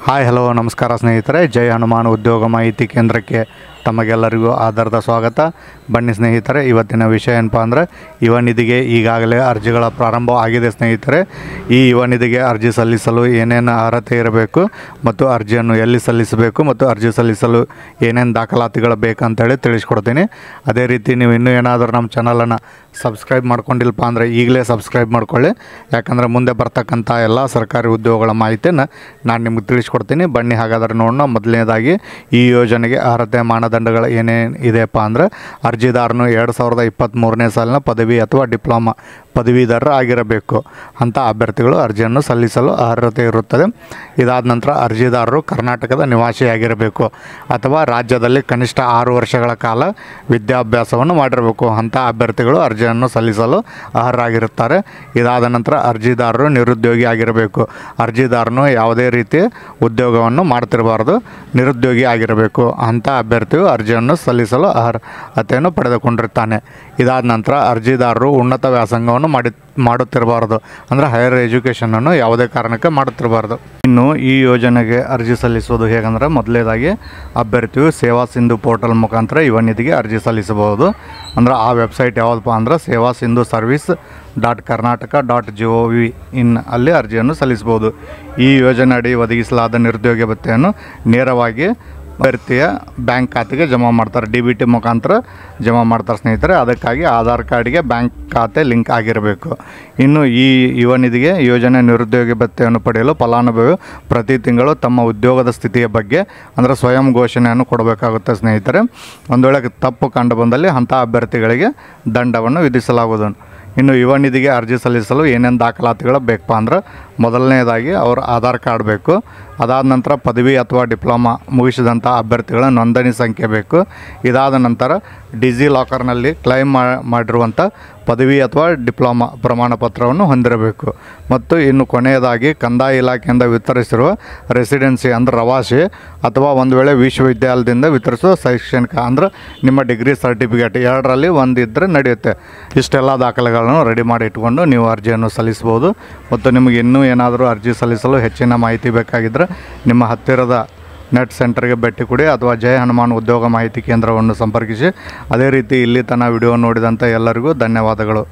Hi hello ನಮಸ್ಕಾರ ಸ್ನೇಹಿತರೆ, ಜೈ ಹನುಮಾನ್ ಉದ್ಯೋಗ ಮಾಹಿತಿ ಕೇಂದ್ರಕ್ಕೆ ತಮಗೆಲ್ಲರಿಗೂ ಆಧಾರದ ಸ್ವಾಗತ. ಬನ್ನಿ ಸ್ನೇಹಿತರೆ, ಇವತ್ತಿನ ವಿಷಯ ಏನಪ್ಪ ಅಂದರೆ ಯುವ ನಿಧಿಗೆ ಈಗಾಗಲೇ ಅರ್ಜಿಗಳ ಪ್ರಾರಂಭ ಆಗಿದೆ ಸ್ನೇಹಿತರೆ. ಈ ಯುವ ನಿಧಿಗೆ ಅರ್ಜಿ ಸಲ್ಲಿಸಲು ಏನೇನು ಅರ್ಹತೆ ಇರಬೇಕು ಮತ್ತು ಅರ್ಜಿಯನ್ನು ಎಲ್ಲಿ ಸಲ್ಲಿಸಬೇಕು ಮತ್ತು ಅರ್ಜಿ ಸಲ್ಲಿಸಲು ಏನೇನು ದಾಖಲಾತಿಗಳು ಬೇಕಂತೇಳಿ ತಿಳಿಸ್ಕೊಡ್ತೀನಿ. ಅದೇ ರೀತಿ ನೀವು ಇನ್ನೂ ಏನಾದರೂ ನಮ್ಮ ಚಾನಲನ್ನು ಸಬ್ಸ್ಕ್ರೈಬ್ ಮಾಡ್ಕೊಂಡಿಲ್ಲಪ್ಪ ಅಂದರೆ ಈಗಲೇ ಸಬ್ಸ್ಕ್ರೈಬ್ ಮಾಡ್ಕೊಳ್ಳಿ. ಯಾಕಂದರೆ ಮುಂದೆ ಬರ್ತಕ್ಕಂಥ ಎಲ್ಲ ಸರ್ಕಾರಿ ಉದ್ಯೋಗಗಳ ಮಾಹಿತಿಯನ್ನು ನಾನು ನಿಮಗೆ ತಿಳಿಸ್ಕೊಡ್ತೀನಿ. ಬನ್ನಿ ಹಾಗಾದರೆ ನೋಡೋಣ. ಮೊದಲನೇದಾಗಿ ಈ ಯೋಜನೆಗೆ ಅರ್ಹತೆ ಮಾನದಂಡಗಳು ಏನೇನು ಇದೆಯಪ್ಪ ಅಂದರೆ ಅರ್ಜಿದಾರನು 2023ನೇ ಸಾಲಿನ ಪದವಿ ಅಥವಾ ಡಿಪ್ಲೊಮಾ ಪದವೀಧರ ಆಗಿರಬೇಕು ಅಂತ ಅಭ್ಯರ್ಥಿಗಳು ಅರ್ಜಿಯನ್ನು ಸಲ್ಲಿಸಲು ಅರ್ಹತೆ ಇರುತ್ತದೆ. ಇದಾದ ನಂತರ ಅರ್ಜಿದಾರರು ಕರ್ನಾಟಕದ ನಿವಾಸಿಯಾಗಿರಬೇಕು ಅಥವಾ ರಾಜ್ಯದಲ್ಲಿ ಕನಿಷ್ಠ 6 ವರ್ಷಗಳ ಕಾಲ ವಿದ್ಯಾಭ್ಯಾಸವನ್ನು ಮಾಡಿರಬೇಕು ಅಂತ ಅಭ್ಯರ್ಥಿಗಳು ಅರ್ಜಿಯನ್ನು ಸಲ್ಲಿಸಲು ಅರ್ಹರಾಗಿರುತ್ತಾರೆ. ಇದಾದ ನಂತರ ಅರ್ಜಿದಾರರು ನಿರುದ್ಯೋಗಿ ಆಗಿರಬೇಕು. ಅರ್ಜಿದಾರನು ಯಾವುದೇ ರೀತಿಯ ಉದ್ಯೋಗವನ್ನು ಮಾಡ್ತಿರಬಾರ್ದು, ನಿರುದ್ಯೋಗಿ ಆಗಿರಬೇಕು ಅಂತ ಅಭ್ಯರ್ಥಿಯು ಅರ್ಜಿಯನ್ನು ಸಲ್ಲಿಸಲು ಅರ್ಹತೆಯನ್ನು ಪಡೆದುಕೊಂಡಿರ್ತಾನೆ. ಇದಾದ ನಂತರ ಅರ್ಜಿದಾರರು ಉನ್ನತ ವ್ಯಾಸಂಗವನ್ನು ಮಾಡುತ್ತಿರಬಾರ್ದು, ಅಂದರೆ ಹೈಯರ್ ಎಜುಕೇಷನನ್ನು ಯಾವುದೇ ಕಾರಣಕ್ಕೆ ಮಾಡುತ್ತಿರಬಾರ್ದು. ಇನ್ನು ಈ ಯೋಜನೆಗೆ ಅರ್ಜಿ ಸಲ್ಲಿಸುವುದು ಹೇಗೆಂದರೆ, ಮೊದಲನೇದಾಗಿ ಅಭ್ಯರ್ಥಿಯು ಸೇವಾ ಸಿಂಧು ಪೋರ್ಟಲ್ ಮುಖಾಂತರ ಯುವ ನಿಧಿಗೆ ಅರ್ಜಿ ಸಲ್ಲಿಸಬಹುದು. ಅಂದರೆ ಆ ವೆಬ್ಸೈಟ್ ಯಾವುದಪ್ಪ ಅಂದರೆ ಸೇವಾ ಸಿಂಧು service.karnataka.gov ಅಲ್ಲಿ ಅರ್ಜಿಯನ್ನು ಸಲ್ಲಿಸಬಹುದು. ಈ ಯೋಜನೆ ಅಡಿ ಒದಗಿಸಲಾದ ನಿರುದ್ಯೋಗ ಭತ್ಯೆಯನ್ನು ನೇರವಾಗಿ ಅಭ್ಯರ್ಥಿಯ ಬ್ಯಾಂಕ್ ಖಾತೆಗೆ ಜಮಾ ಮಾಡ್ತಾರೆ, DBT ಮುಖಾಂತರ ಜಮಾ ಮಾಡ್ತಾರೆ ಸ್ನೇಹಿತರೆ. ಅದಕ್ಕಾಗಿ ಆಧಾರ್ ಕಾರ್ಡಿಗೆ ಬ್ಯಾಂಕ್ ಖಾತೆ ಲಿಂಕ್ ಆಗಿರಬೇಕು. ಇನ್ನು ಈ ಯುವ ನಿಧಿಗೆ ಯೋಜನೆ ನಿರುದ್ಯೋಗ ಭತ್ಯೆಯನ್ನು ಪಡೆಯಲು ಫಲಾನುಭವಿಯು ಪ್ರತಿ ತಿಂಗಳು ತಮ್ಮ ಉದ್ಯೋಗದ ಸ್ಥಿತಿಯ ಬಗ್ಗೆ ಅಂದರೆ ಸ್ವಯಂ ಘೋಷಣೆಯನ್ನು ಕೊಡಬೇಕಾಗುತ್ತೆ ಸ್ನೇಹಿತರೆ. ಒಂದು ವೇಳೆ ತಪ್ಪು ಕಂಡು ಬಂದಲ್ಲಿ ಅಂಥ ಅಭ್ಯರ್ಥಿಗಳಿಗೆ ದಂಡವನ್ನು ವಿಧಿಸಲಾಗುವುದು. ಇನ್ನು ಯುವ ನಿಧಿಗೆ ಅರ್ಜಿ ಸಲ್ಲಿಸಲು ಏನೇನು ದಾಖಲಾತಿಗಳು ಬೇಕಪ್ಪ ಅಂದ್ರೆ, ಮೊದಲನೇದಾಗಿ ಅವ್ರ ಆಧಾರ್ ಕಾರ್ಡ್ ಬೇಕು. ಅದಾದ ನಂತರ ಪದವಿ ಅಥವಾ ಡಿಪ್ಲೊಮಾ ಮುಗಿಸಿದಂಥ ಅಭ್ಯರ್ಥಿಗಳ ನೋಂದಣಿ ಸಂಖ್ಯೆ ಬೇಕು. ಇದಾದ ನಂತರ ಡಿಜಿ ಲಾಕರ್ನಲ್ಲಿ ಕ್ಲೈಮ್ ಮಾಡಿರುವಂಥ ಪದವಿ ಅಥವಾ ಡಿಪ್ಲೊಮಾ ಪ್ರಮಾಣ ಪತ್ರವನ್ನು ಹೊಂದಿರಬೇಕು. ಮತ್ತು ಇನ್ನು ಕೊನೆಯದಾಗಿ ಕಂದಾಯ ಇಲಾಖೆಯಿಂದ ವಿತರಿಸಿರುವ ರೆಸಿಡೆನ್ಸಿ ಅಂದರೆ ರವಾಸೆ ಅಥವಾ ಒಂದು ವೇಳೆ ವಿಶ್ವವಿದ್ಯಾಲಯದಿಂದ ವಿತರಿಸುವ ಶೈಕ್ಷಣಿಕ ಅಂದರೆ ನಿಮ್ಮ ಡಿಗ್ರಿ ಸರ್ಟಿಫಿಕೇಟ್ ಎರಡರಲ್ಲಿ ಒಂದು ಇದ್ದರೆ ನಡೆಯುತ್ತೆ. ಇಷ್ಟೆಲ್ಲ ದಾಖಲೆಗಳನ್ನು ರೆಡಿ ಮಾಡಿ ಇಟ್ಕೊಂಡು ನೀವು ಅರ್ಜಿಯನ್ನು ಸಲ್ಲಿಸ್ಬೋದು. ಮತ್ತು ನಿಮಗೆ ಇನ್ನೂ ಏನಾದರೂ ಅರ್ಜಿ ಸಲ್ಲಿಸಲು ಹೆಚ್ಚಿನ ಮಾಹಿತಿ ಬೇಕಾಗಿದ್ದರೆ ನಿಮ್ಮ ಹತ್ತಿರದ ನೆಟ್ ಸೆಂಟರ್ಗೆ ಭೇಟಿ ಕೊಡಿ ಅಥವಾ ಜೈ ಹನುಮಾನ್ ಉದ್ಯೋಗ ಮಾಹಿತಿ ಕೇಂದ್ರವನ್ನು ಸಂಪರ್ಕಿಸಿ. ಅದೇ ರೀತಿ ಇಲ್ಲಿ ತನಕ ವಿಡಿಯೋ ನೋಡಿದಂಥ ಎಲ್ಲರಿಗೂ ಧನ್ಯವಾದಗಳು.